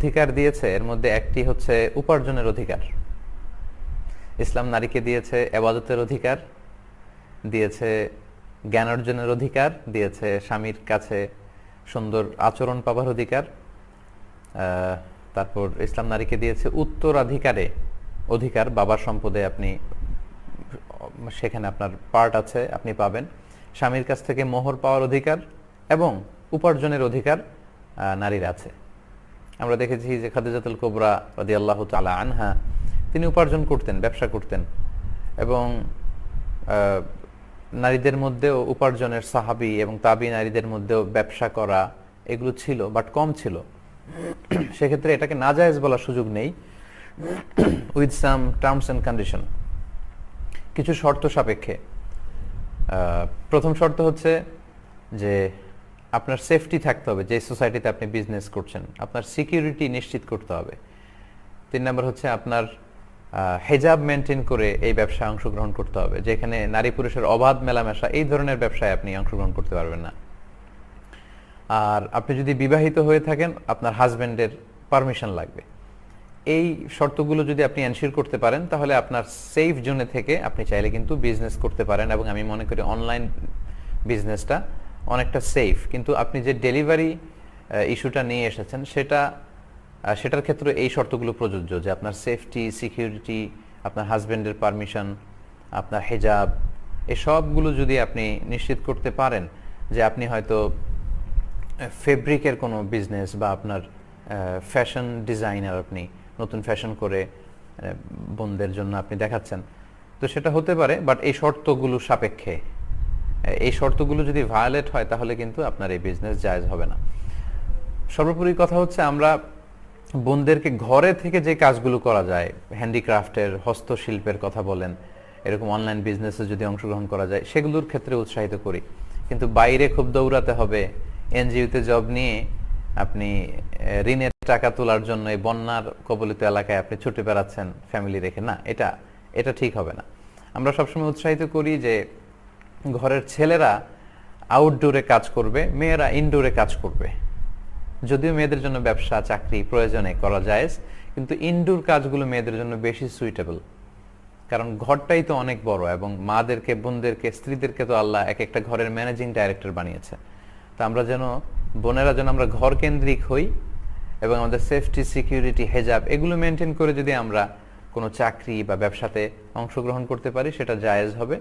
অধিকার দিয়েছে এর মধ্যে একটি হচ্ছে উপার্জনের অধিকার। ইসলাম নারীকে দিয়েছে ইবাদতের অধিকার, দিয়েছে জ্ঞান অর্জনের অধিকার, দিয়েছে স্বামীর কাছে সুন্দর আচরণ পাবার অধিকার। তারপর ইসলাম নারীকে দিয়েছে উত্তরাধিকারে অধিকার, বাবার সম্পদে আপনি সেখানে আপনার পার্ট আছে, আপনি পাবেন। স্বামীর কাছ থেকে মোহর পাওয়ার অধিকার এবং উপার্জনের অধিকার নারীর আছে। আমরা দেখেছি যে খাদিজাতুল কুবরা রাদিয়াল্লাহু তাআলা আনহা, তিনি উপার্জন করতেন, ব্যবসা করতেন, এবং নারীদের মধ্যেও উপার্জনের সাহাবী এবং তাবি নারীদের মধ্যেও ব্যবসা করা এগুলো ছিল, বাট কম ছিল। সেক্ষেত্রে এটাকে নাজায়েজ বলার সুযোগ নেই, with some terms and condition, কিছু শর্ত সাপেক্ষে। প্রথম শর্ত হচ্ছে যে আপনার সেফটি থাকতে হবে, যে সোসাইটিতে আপনি বিজনেস করছেন আপনার সিকিউরিটি নিশ্চিত করতে হবে। 3 নম্বর হচ্ছে আপনার হেজাব মেনটেন করে এই ব্যবসায় অংশগ্রহণ করতে হবে, যেখানে নারী পুরুষের অবাধ মেলামেশা, এই ধরনের ব্যবসায় আপনি অংশগ্রহণ করতে পারবেন না। আর আপনি যদি বিবাহিত হয়ে থাকেন আপনার হাজব্যান্ডের পারমিশন লাগবে। এই শর্তগুলো যদি আপনি এনশিওর করতে পারেন তাহলে আপনার সেফ জোনে থেকে আপনি চাইলে কিন্তু বিজনেস করতে পারেন, এবং আমি মনে করি অনলাইন বিজনেসটা অনেকটা সেফ। কিন্তু আপনি যে ডেলিভারি ইস্যুটা নিয়ে এসেছেন সেটার ক্ষেত্রে এই শর্তগুলো প্রযোজ্য, যে আপনার সেফটি, সিকিউরিটি, আপনার হাজব্যান্ডের পারমিশন, আপনার হেজাব, এই সবগুলো যদি আপনি নিশ্চিত করতে পারেন, যে আপনি হয়তো ফেব্রিকের কোনো বিজনেস বা আপনার ফ্যাশন ডিজাইনার, আপনি নতুন ফ্যাশন করে বোনদের জন্য আপনি দেখাচ্ছেন, তো সেটা হতে পারে, বাট এই শর্তগুলো সাপেক্ষে। এই শর্তগুলো যদি ভায়োলেট হয় তাহলে কিন্তু আপনার এই বিজনেস জায়েজ হবে না। সর্বোপরি কথা হচ্ছে আমরা বোনদেরকে ঘরে থেকে যে কাজগুলো করা যায়, হ্যান্ডিক্রাফটের, হস্তশিল্পের কথা বলেন, এরকম অনলাইন বিজনেসে যদি অংশগ্রহণ করা যায় সেগুলোর ক্ষেত্রে উৎসাহিত করি। কিন্তু বাইরে খুব দৌড়াতে হবে, এনজিওতে জব নিয়ে আপনি ঋণের টাকা তোলার জন্য এই বন্যার কবলিত এলাকায় আপনি ছুটে বেড়াচ্ছেন ফ্যামিলি রেখে, না, এটা ঠিক হবে না। আমরা সবসময় উৎসাহিত করি যে ঘরের ছেলেরা আউটডোরে কাজ করবে, মেয়েরা ইনডোরে কাজ করবে। যদিও মেয়েদের জন্য ব্যবসা চাকরি প্রয়োজনে করা যায়, কিন্তু ইনডোর কাজগুলো মেয়েদের জন্য বেশি সুইটেবল, কারণ ঘরটাই তো অনেক বড়, এবং মাদেরকে, বোনদেরকে, স্ত্রীদেরকে তো আল্লাহ এক একটা ঘরের ম্যানেজিং ডাইরেক্টর বানিয়েছে। তো আমরা যেন, বোনেরা যেন আমরা ঘর কেন্দ্রিক হই, এবং আমাদের সেফটি, সিকিউরিটি, হেজাব এগুলো মেনটেন করে যদি আমরা কোনো চাকরি বা ব্যবসাতে অংশগ্রহণ করতে পারি সেটা জায়েজ হবে।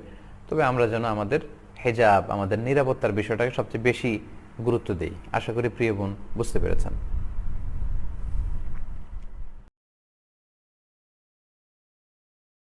তবে আমরা যেন আমাদের হেজাব, আমাদের নিরাপত্তার বিষয়টাকে সবচেয়ে বেশি গুরুত্ব দেই। আশা করি প্রিয় বোন বুঝতে পেরেছেন।